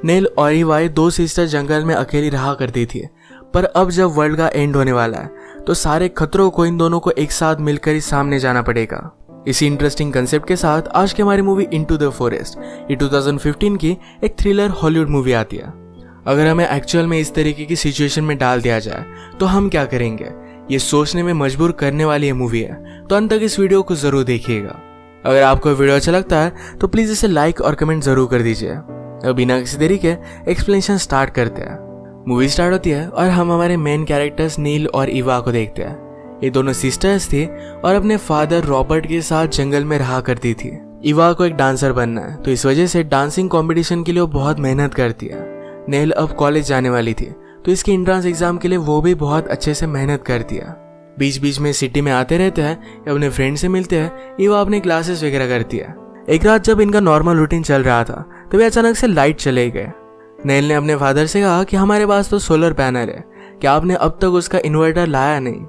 Nail और ईवा दो sister जंगल में अकेली रहा करती थी, पर अब जब वर्ल्ड का एंड होने वाला है तो सारे खतरों को इन दोनों को एक साथ मिलकर ही सामने जाना पड़ेगा। इसी इंटरेस्टिंग कंसेप्ट के साथ आज की हमारी मूवी इनटू द फॉरेस्ट ये 2015 की एक थ्रिलर हॉलीवुड मूवी आती है। अगर हमें एक्चुअल में इस तरीके की सिचुएशन में डाल दिया जाए तो हम क्या करेंगे, ये सोचने में मजबूर करने वाली ये मूवी है। तो अंत तक इस वीडियो को जरूर देखिएगा। अगर आपको वीडियो अच्छा लगता है तो प्लीज इसे लाइक और कमेंट जरूर कर दीजिए। अब बिना किसी देरी के एक्सप्लेनेशन स्टार्ट करते हैं। मूवी स्टार्ट होती है और हम हमारे मेन कैरेक्टर्स नील और ईवा को देखते हैं। ये दोनों सिस्टर्स थी और अपने फादर रॉबर्ट के साथ जंगल में रहा करती थी। ईवा को एक डांसर बनना है, तो इस वजह से डांसिंग कंपटीशन के लिए वो बहुत मेहनत करती है। नेल अब कॉलेज जाने वाली थी, तो इसके एंट्रेंस एग्जाम के लिए वो भी बहुत अच्छे से मेहनत करती है। बीच बीच में सिटी में आते रहते हैं, अपने फ्रेंड से मिलते हैं, ईवा अपने क्लासेस वगैरह करती है। एक रात जब इनका नॉर्मल रूटीन चल रहा था तभी अचानक से लाइट चले गए। नेल ने अपने फादर से कहा कि हमारे पास तो सोलर पैनल है, क्या आपने अब तक उसका इन्वर्टर लाया नहीं।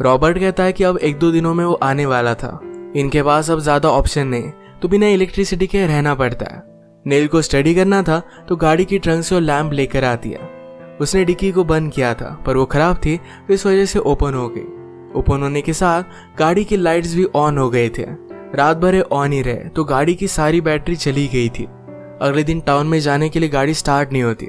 रॉबर्ट कहता है कि अब 1-2 दिनों में वो आने वाला था, इनके पास अब ज्यादा ऑप्शन नहीं, तो बिना इलेक्ट्रिसिटी के रहना पड़ता है। नेल को स्टडी करना था तो गाड़ी की ट्रंक से वो लैंप लेकर आती है। उसने डिक्की को बंद किया था पर वो खराब थी, तो इस वजह से ओपन हो गई। ओपन होने के साथ गाड़ी की लाइट्स भी ऑन हो गए थे। रात भर ऑन ही रहे तो गाड़ी की सारी बैटरी चली गई थी। अगले दिन टाउन में जाने के लिए गाड़ी स्टार्ट नहीं होती।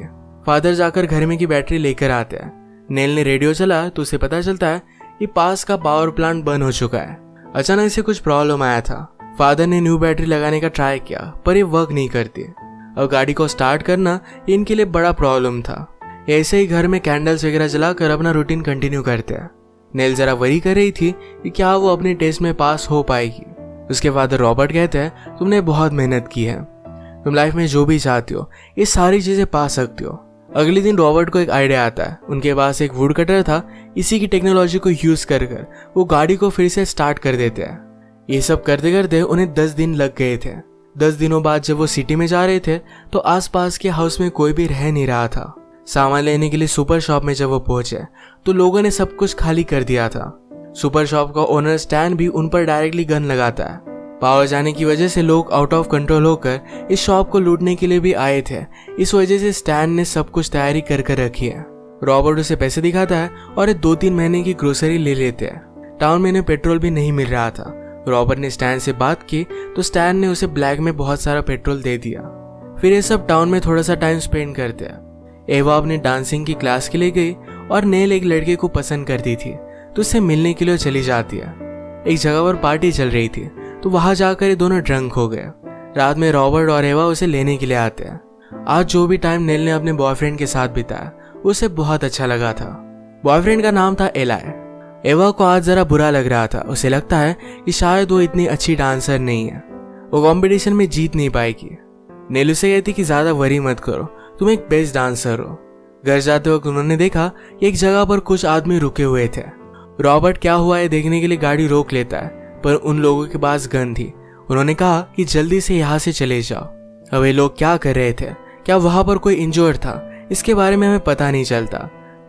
फादर जाकर घर में की बैटरी लेकर आते हैं। नेल ने रेडियो चला तो उसे पता चलता है कि पास का पावर प्लांट बंद हो चुका है। अचानक से कुछ प्रॉब्लम आया था। फादर ने न्यू बैटरी लगाने का ट्राई किया पर ये वर्क नहीं करती। अब गाड़ी को स्टार्ट करना इनके लिए बड़ा प्रॉब्लम था। ऐसे ही घर में कैंडल्स वगैरह जलाकर अपना रूटीन कंटिन्यू करते हैं। नेल जरा वरी कर रही थी कि क्या वो अपने टेस्ट में पास हो पाएगी। उसके फादर रॉबर्ट कहते हैं तुमने बहुत मेहनत की है, तुम लाइफ में जो भी चाहती हो ये सारी चीजें पा सकती हो। अगले दिन रॉबर्ट को एक आइडिया आता है। उनके पास एक वुड कटर था, इसी की टेक्नोलॉजी को यूज कर वो गाड़ी को फिर से स्टार्ट कर देते हैं। ये सब करते करते उन्हें 10 दिन लग गए थे। 10 दिनों बाद जब वो सिटी में जा रहे थे तो आसपास के हाउस में कोई भी रह नहीं रहा था। सामान लेने के लिए सुपर शॉप में जब वो पहुंचे तो लोगों ने सब कुछ खाली कर दिया था। सुपर शॉप का ओनर स्टैन भी उन पर डायरेक्टली गन लगाता है। पावर जाने की वजह से लोग आउट ऑफ कंट्रोल होकर इस शॉप को लूटने के लिए भी आए थे। इस वजह से स्टैन ने सब कुछ तैयारी कर रखी है। रॉबर्ट उसे पैसे दिखाता है और 2-3 महीने की ग्रोसरी ले लेते हैं। टाउन में इन्हें पेट्रोल भी नहीं मिल रहा था। रॉबर्ट ने स्टैन से बात की तो स्टैन ने उसे ब्लैक में बहुत सारा पेट्रोल दे दिया। फिर ये सब टाउन में थोड़ा सा टाइम स्पेंड करते हैं। एवा अपनी डांसिंग की क्लास के लिए गई और नेल एक लड़के को पसंद करती थी तो उससे मिलने के लिए चली जाती है। एक जगह पर पार्टी चल रही थी तो वहां जाकर ये दोनों ड्रंक हो गए। रात में रॉबर्ट और एवा उसे लेने के लिए आते हैं। आज जो भी टाइम नेल ने अपने बॉयफ्रेंड के साथ बिताया उसे बहुत अच्छा लगा था। बॉयफ्रेंड का नाम था एलाय। एवा को आज जरा बुरा लग रहा था। उसे लगता है कि शायद वो इतनी अच्छी डांसर नहीं है, वो कंपटीशन में जीत नहीं पाएगी। नेल उसे कहती कि ज्यादा वरी मत करो, तुम एक बेस्ट डांसर हो। घर जाते वक्त उन्होंने देखा कि एक जगह पर कुछ आदमी रुके हुए थे। रॉबर्ट क्या हुआ है देखने के लिए गाड़ी रोक लेता है पर उन लोगों के पास गन थी। उन्होंने कहा कि जल्दी से यहाँ से चले जाओ। अब ये लोग क्या कर रहे थे, क्या वहां पर कोई इंजर्ड था, इसके बारे में हमें पता नहीं चलता।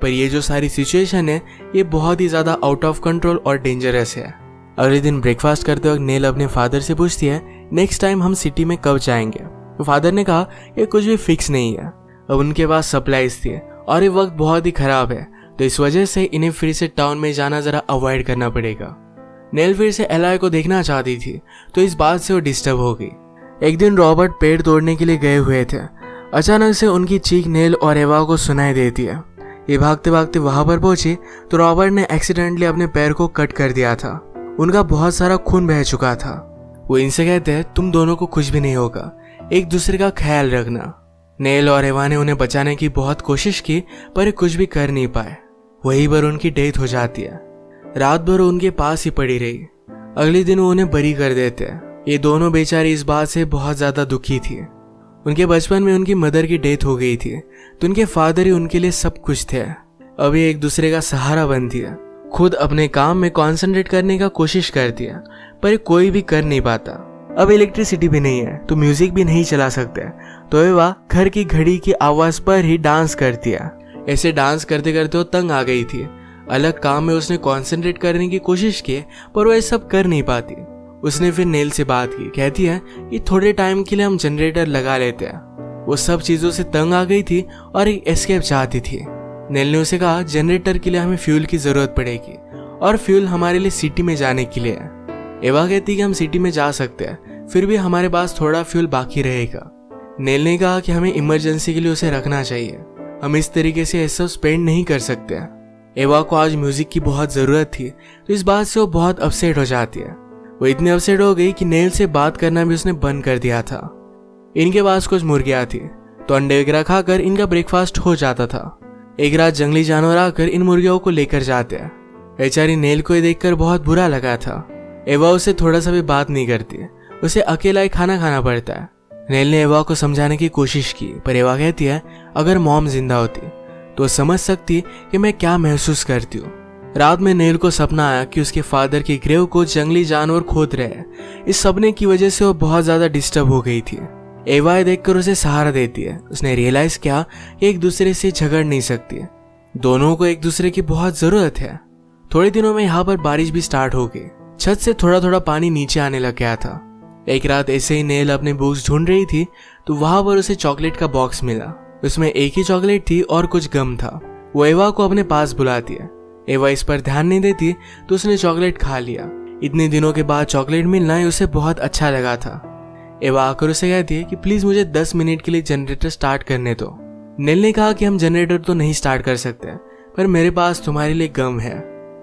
पर ये जो सारी सिचुएशन है ये बहुत ही ज्यादा आउट ऑफ कंट्रोल और डेंजरस है। अगले दिन ब्रेकफास्ट करते वक्त नेल अपने फादर से पूछती है नेक्स्ट टाइम हम सिटी में कब जाएंगे। तो फादर ने कहा ये कुछ भी फिक्स नहीं है। अब उनके पास सप्लाईज थी और ये वक्त बहुत ही खराब है, तो इस वजह से इन्हें फिर से टाउन में जाना जरा अवॉइड करना पड़ेगा। नेल फिर से एलाय को देखना चाहती थी तो इस बात से वो डिस्टर्ब हो गई। एक दिन रॉबर्ट पेड़ तोड़ने के लिए गए हुए थे। अचानक से उनकी चीख नेल और एवा को सुनाई देती है। ये भागते भागते वहां पर पहुंची तो रॉबर्ट ने एक्सीडेंटली अपने पैर को कट कर दिया था। उनका बहुत सारा खून बह चुका था। वो इनसे कहते हैं तुम दोनों को कुछ भी नहीं होगा, एक दूसरे का ख्याल रखना। नेल और एवा ने उन्हें बचाने की बहुत कोशिश की पर कुछ भी कर नहीं पाए। वहीं पर उनकी डेथ हो जाती है। रात भर उनके पास ही पड़ी रही। अगले दिन वो उन्हें बरी कर देते हैं। ये दोनों बेचारी इस बात से बहुत ज्यादा दुखी थी। उनके बचपन में उनकी मदर की डेथ हो गई थी तो उनके फादर ही उनके लिए सब कुछ थे। अभी एक दूसरे का सहारा बनती है। खुद अपने काम में कंसंट्रेट करने का कोशिश करती है पर कोई भी कर नहीं पाता। अब इलेक्ट्रिसिटी भी नहीं है तो म्यूजिक भी नहीं चला सकते, तो एवा घर की घड़ी की आवाज पर ही डांस करती है। ऐसे डांस करते करते वो तंग आ गई थी। अलग काम में उसने कंसंट्रेट करने की कोशिश की पर वो ये सब कर नहीं पाती। उसने फिर नेल से बात की। कहती है कि थोड़े टाइम के लिए हम जनरेटर लगा लेते हैं। वो सब चीजों से तंग आ गई थी और एक एस्केप चाहती थी। नेल ने उसे कहा जनरेटर के लिए हमें फ्यूल की जरूरत पड़ेगी और फ्यूल हमारे लिए सिटी में जाने के लिए है। एवा कहती कि हम सिटी में जा सकते हैं, फिर भी हमारे पास थोड़ा फ्यूल बाकी रहेगा। नेल ने कहा कि हमें इमरजेंसी के लिए उसे रखना चाहिए, हम इस तरीके से ऐसा स्पेंड नहीं कर सकते। एवा को आज म्यूजिक की बहुत जरूरत थी, तो इस बात से वो बहुत अपसेट हो जाती है। वो इतनी अपसेट हो गई कि नेल से बात करना भी उसने बंद कर दिया था। इनके पास कुछ मुर्गियां थी, तो अंडे वगैरह खाकर इनका ब्रेकफास्ट हो जाता था। एक रात जंगली जानवर आकर इन मुर्गियों को लेकर जाते हैं। बेचारी नेल को ये देखकर बहुत बुरा लगा था। एवा उससे थोड़ा सा भी बात नहीं करती, उसे अकेला ही खाना खाना पड़ता है। नेल ने एवा को समझाने की कोशिश की, पर एवा कहती है अगर मॉम जिंदा होती तो समझ सकती कि मैं क्या महसूस करती हूँ। रात में नेल को सपना आया कि उसके फादर के ग्रेव को जंगली जानवर खोद रहे हैं। इस सपने की वजह से वो बहुत ज्यादा डिस्टर्ब हो गई थी। एवा देखकर उसे सहारा देती है। उसने रियलाइज किया कि एक दूसरे से झगड़ नहीं सकती, दोनों को एक दूसरे की बहुत जरूरत है। थोड़े दिनों में यहाँ पर बारिश भी स्टार्ट हो गई। छत से थोड़ा थोड़ा पानी नीचे आने लग गया था। एक रात ऐसे ही नेल अपने बुक्स ढूंढ रही थी तो वहां पर उसे चॉकलेट का बॉक्स मिला। उसमें एक ही चॉकलेट थी और कुछ गम था। वो एवा को अपने पास बुलाती है। एवा इस पर ध्यान नहीं देती तो उसने चॉकलेट खा लिया। इतने दिनों के बाद चॉकलेट मिलना ही उसे बहुत अच्छा लगा था। एवा आकर उसे कहती है कि प्लीज मुझे 10 मिनट के लिए जनरेटर स्टार्ट करने दो। नेल ने कहा कि हम जनरेटर तो नहीं स्टार्ट कर सकते, पर मेरे पास तुम्हारे लिए गम है।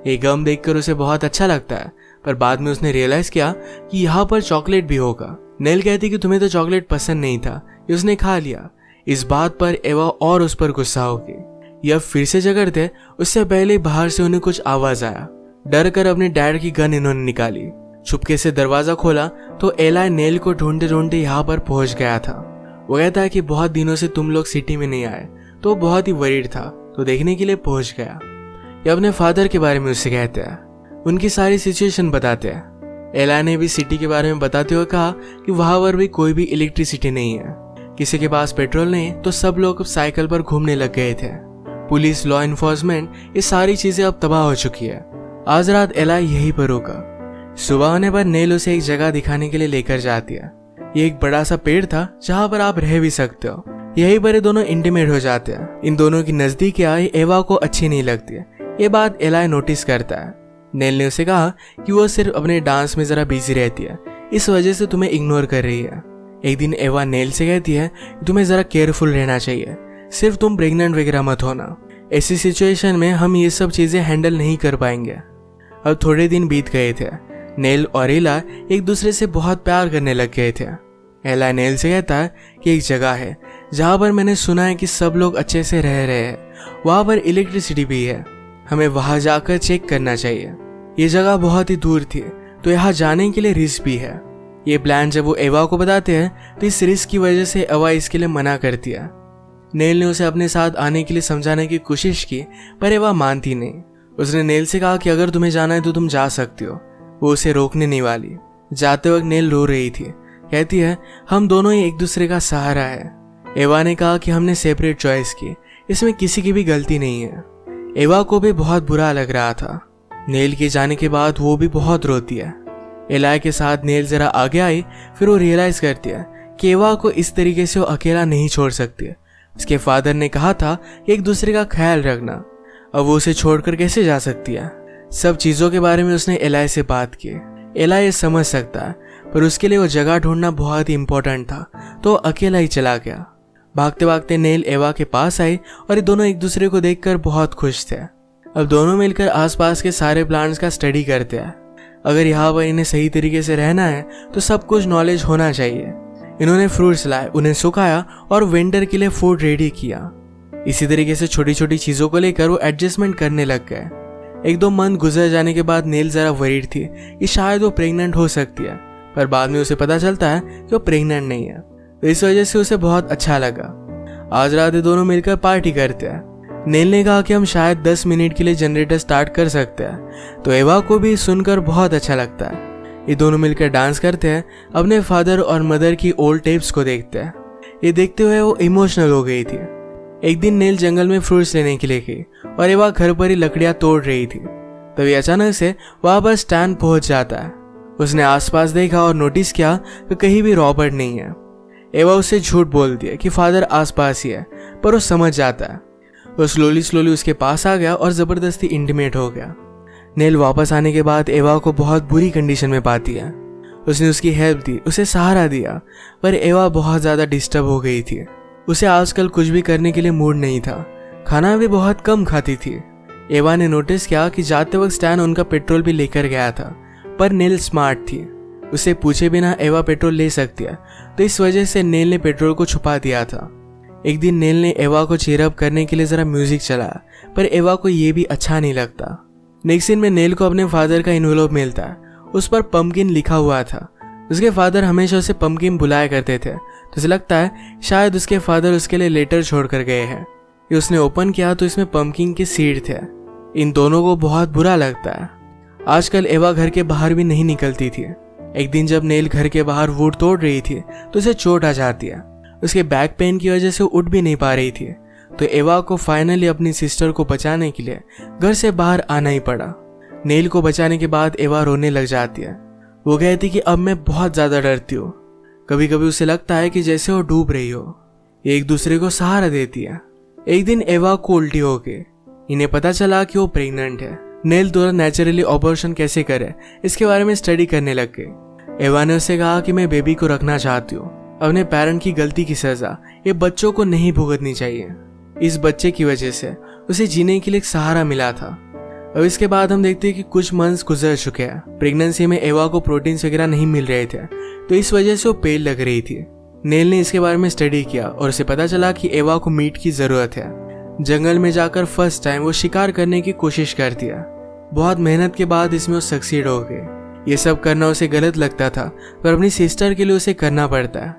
ये गम देखकर उसे बहुत अच्छा लगता है, पर बाद में उसने रियलाइज किया कि यहाँ पर चॉकलेट भी होगा। नेल कहती कि तुम्हें तो चॉकलेट पसंद नहीं था, ये उसने खा लिया। इस बात पर एवा और उस पर गुस्सा हो गई। यह फिर से झगड़ते उससे पहले बाहर से उन्हें कुछ आवाज आया। डर कर अपने डैड की गन इन्होंने निकाली। चुपके से दरवाजा खोला तो एला नेल को ढूंढते ढूंढते यहाँ पर पहुंच गया था। वो कहता है कि बहुत दिनों से तुम लोग सिटी में नहीं आए, तो बहुत ही वरीड था, तो देखने के लिए पहुंच गया। ये अपने फादर के बारे में उससे कहते हैं, उनकी सारी सिचुएशन बताते हैं। एला ने भी सिटी के बारे में बताते हुए कहा कि वहां पर भी कोई भी इलेक्ट्रिसिटी नहीं है, किसी के पास पेट्रोल नहीं, तो सब लोग साइकिल पर घूमने लग गए थे। पुलिस, लॉ इन्फोर्समेंट, ये सारी चीजें अब तबाह हो चुकी है। आज रात एला यहीं पर होगा। सुबह होने पर नेल उसे एक जगह दिखाने के लिए लेकर जाती है। ये एक बड़ा सा पेड़ था जहाँ पर आप रह भी सकते हो। यहीं पर ये दोनों इंटीमेट हो जाते हैं। इन दोनों की नजदीक आई एवा को अच्छी नहीं लगती है। ये बात एला नोटिस करता है। नेल ने उसे कहा कि वो सिर्फ अपने डांस में जरा बिजी रहती है, इस वजह से तुम्हें इग्नोर कर रही है। एक दिन एवा नेल से कहती है कि तुम्हें जरा केयरफुल रहना चाहिए, सिर्फ तुम प्रेग्नेंट वगैरह मत होना। ऐसी सिचुएशन में हम ये सब चीजें हैंडल नहीं कर पाएंगे। अब थोड़े दिन बीत गए थे। नेल और एला एक दूसरे से बहुत प्यार करने लग गए थे। एला नेल से कहता है कि एक जगह है जहाँ पर मैंने सुना है कि सब लोग अच्छे से रह रहे हैं, वहाँ पर इलेक्ट्रिसिटी भी है, हमें वहाँ जाकर चेक करना चाहिए। ये जगह बहुत ही दूर थी, तो यहाँ जाने के लिए रिस्क भी है। ये प्लान जब वो एवा को बताते हैं तो इस रिस्क की वजह से एवा इसके लिए मना करती है। नेल ने उसे अपने साथ आने के लिए समझाने की कोशिश की, पर एवा मानती नहीं। उसने नेल से कहा कि अगर तुम्हें जाना है तो तुम जा सकती हो, वो उसे रोकने नहीं वाली। जाते वक्त नेल रो रही थी, कहती है हम दोनों ही एक दूसरे का सहारा है। एवा ने कहा कि हमने सेपरेट चॉइस की, इसमें किसी की भी गलती नहीं है। एवा को भी बहुत बुरा लग रहा था। नेल के जाने के बाद वो भी बहुत रोती है। एला के साथ नेल जरा आगे आई, फिर वो रियलाइज करती है कि एवा को इस तरीके से वो अकेला नहीं छोड़ सकती। उसके फादर ने कहा था कि एक दूसरे का ख्याल रखना, अब वो उसे छोड़कर कैसे जा सकती है। सब चीजों के बारे में उसने एला से बात की। एला ये समझ सकता है, पर उसके लिए वो जगह ढूंढना बहुत ही इंपॉर्टेंट था, तो अकेला ही चला गया। भागते भागते नेल एवा के पास आई और ये दोनों एक दूसरे को देखकर बहुत खुश थे। अब दोनों मिलकर आसपास के सारे प्लांट्स का स्टडी करते हैं। अगर यहाँ पर इन्हें सही तरीके से रहना है तो सब कुछ नॉलेज होना चाहिए। इन्होंने फ्रूट्स लाए, उन्हें सुखाया और विंटर के लिए फूड रेडी किया। इसी तरीके से छोटी छोटी चीजों को लेकर वो एडजस्टमेंट करने लग गए। एक दो मंथ गुजर जाने के बाद नेल जरा वरीड थी कि शायद वो प्रेग्नेंट हो सकती है, पर बाद में उसे पता चलता है कि वो प्रेग्नेंट नहीं है, तो इस वजह से उसे बहुत अच्छा लगा। आज रात ये दोनों मिलकर पार्टी करते हैं। नेल ने कहा कि हम शायद 10 मिनट के लिए जनरेटर स्टार्ट कर सकते हैं, तो एवा को भी सुनकर बहुत अच्छा लगता है। ये दोनों मिलकर डांस करते हैं, अपने फादर और मदर की ओल्ड टेप्स को देखते हैं। ये देखते हुए वो इमोशनल हो गई थी। एक दिन नेल जंगल में फ्रूट्स लेने के लिए गई और एवा घर पर ही लकड़ियां तोड़ रही थी। तभी अचानक से वहां पर स्टैन पहुंच जाता है। उसने आसपास देखा और नोटिस किया कि कहीं भी रॉबर्ट नहीं है। एवा उससे झूठ बोलती है कि फादर आसपास ही है, पर वो समझ जाता है। वो स्लोली उसके पास आ गया और ज़बरदस्ती इंटीमेट हो गया। नेल वापस आने के बाद एवा को बहुत बुरी कंडीशन में पाती है। उसने उसकी हेल्प दी, उसे सहारा दिया, पर एवा बहुत ज़्यादा डिस्टर्ब हो गई थी। उसे आजकल कुछ भी करने के लिए मूड नहीं था, खाना भी बहुत कम खाती थी। एवा ने नोटिस किया कि जाते वक्त स्टैन उनका पेट्रोल भी लेकर गया था, पर नेल स्मार्ट थी, उसे पूछे बिना एवा पेट्रोल ले सकती है, तो इस वजह से नेल ने पेट्रोल को छुपा दिया था। एक दिन नेल ने एवा को चीयरअप करने के लिए ज़रा म्यूजिक चलाया, पर एवा को ये भी अच्छा नहीं लगता। नेक्स्ट सीन में नेल को अपने फादर का इन्वेलप मिलता है, उस पर पम्पकिन लिखा हुआ था। उसके फादर हमेशा उसे पम्पकिन बुलाया करते थे, तो उसे लगता है शायद उसके फादर उसके लिए लेटर छोड़ कर गए हैं। ये उसने ओपन किया तो इसमें पम्पकिन के सीड थे। इन दोनों को बहुत बुरा लगता है। आजकल एवा घर के बाहर भी नहीं निकलती थी। एक दिन जब नेल घर के बाहर वुड तोड़ रही थी तो उसे चोट आ जाती है। उसके बैक पेन की वजह से उठ भी नहीं पा रही थी, तो एवा को फाइनली अपनी सिस्टर को बचाने के लिए घर से बाहर आना ही पड़ा। नेल को बचाने के बाद एवा रोने लग जाती है। वो कहती कि अब मैं बहुत ज़्यादा डरती हूँ। कभी कभी उसे लगता है कि जैसे वो डूब रही हो। ये एक दूसरे को सहारा देती है। एक दिन एवा को उल्टी हो गई। इन्हें पता चला कि वो प्रेग्नेंट है। नेल तुरंत नेचुरली ऑपरेशन कैसे करे इसके बारे में स्टडी करने लग गई। एवा ने उससे कहा कि मैं बेबी को रखना चाहती हूँ। अपने पेरेंट की गलती की सजा ये बच्चों को नहीं भुगतनी चाहिए। इस बच्चे की वजह से उसे जीने के लिए एक सहारा मिला था। अब इसके बाद हम देखते हैं कि कुछ मंथ्स गुजर चुके हैं। प्रेगनेंसी में एवा को प्रोटीन्स वगैरह नहीं मिल रहे थे, तो इस वजह से वो पेल लग रही थी। नेल ने इसके बारे में स्टडी किया और उसे पता चला कि एवा को मीट की जरूरत है। जंगल में जाकर फर्स्ट टाइम वो शिकार करने की कोशिश करती है। बहुत मेहनत के बाद इसमें वो सक्सीड हो गए। ये सब करना उसे गलत लगता था, पर अपनी सिस्टर के लिए उसे करना पड़ता है।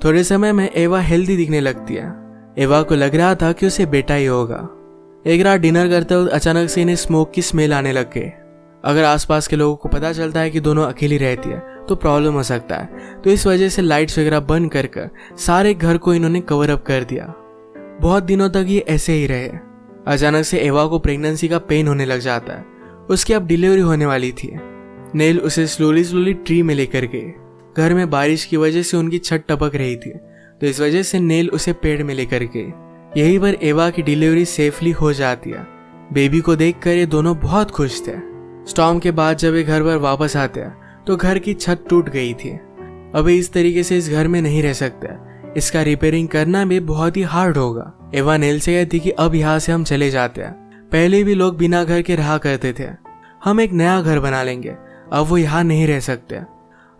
थोड़े समय में एवा हेल्दी दिखने लगती है। एवा को लग रहा था कि उसे बेटा ही होगा। एक रात डिनर करते वक्त अचानक से इन्हें स्मोक की स्मेल आने लग गई। अगर आसपास के लोगों को पता चलता है कि दोनों अकेली रहती है तो प्रॉब्लम हो सकता है, तो इस वजह से लाइट्स वगैरह बंद कर सारे घर को इन्होंने कवर अप कर दिया। बहुत दिनों तक ये ऐसे ही रहे। अचानक से एवा को प्रेगनेंसी का पेन होने लग जाता है। उसकी अब डिलीवरी होने वाली थी। नेल उसे स्लोली ट्री में लेकर गई। घर में बारिश की वजह से उनकी छत टपक रही थी, तो इस वजह से नेल उसे पेड़ में लेकर गई। यहीं पर एवा की डिलीवरी सेफली हो जाती है। बेबी को देखकर ये दोनों बहुत खुश थे। स्टॉर्म के बाद जब ये घर पर वापस आते हैं तो घर की छत टूट गई थी। अभी इस तरीके से इस घर में नहीं रह सकते। इसका रिपेयरिंग करना भी बहुत ही हार्ड होगा। एवा नेल से कहती कि अब यहाँ से हम चले जाते हैं। पहले भी लोग बिना घर के रहा करते थे, हम एक नया घर बना लेंगे। अब वो यहाँ नहीं रह सकते।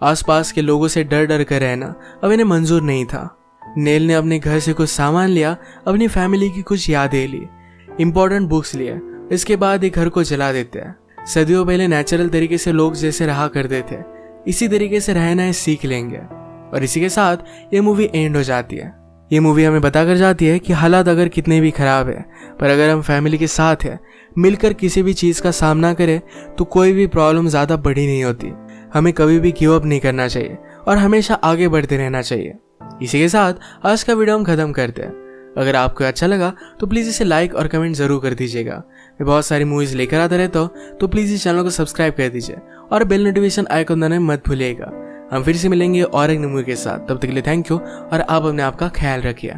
आसपास के लोगों से डर कर रहना अब इन्हें मंजूर नहीं था। नेल ने अपने घर से कुछ सामान लिया, अपनी फैमिली की कुछ यादें ली, इंपॉर्टेंट बुक्स लिए। इसके बाद एक घर को जला देते हैं। सदियों पहले नेचुरल तरीके से लोग जैसे रहा करते थे, इसी तरीके से रहना सीख लेंगे। और इसी के साथ ये मूवी एंड हो जाती है। ये मूवी हमें बता कर जाती है कि हालात अगर कितने भी खराब है, पर अगर हम फैमिली के साथ हैं, मिलकर किसी भी चीज़ का सामना करें, तो कोई भी प्रॉब्लम ज़्यादा बड़ी नहीं होती। हमें कभी भी गिव अप नहीं करना चाहिए और हमेशा आगे बढ़ते रहना चाहिए। इसी के साथ आज का वीडियो हम खत्म करते हैं। अगर आपको अच्छा लगा तो प्लीज़ इसे लाइक और कमेंट ज़रूर कर दीजिएगा। मैं बहुत सारी मूवीज़ लेकर आता रहता हूँ, तो प्लीज़ इस चैनल को सब्सक्राइब कर दीजिए और बेल नोटिफिकेशन आइकन दबाना मत भूलिएगा। हम फिर से मिलेंगे और एक मूवी के साथ। तब तक के लिए थैंक यू और आप अपने आप का ख्याल रखिए।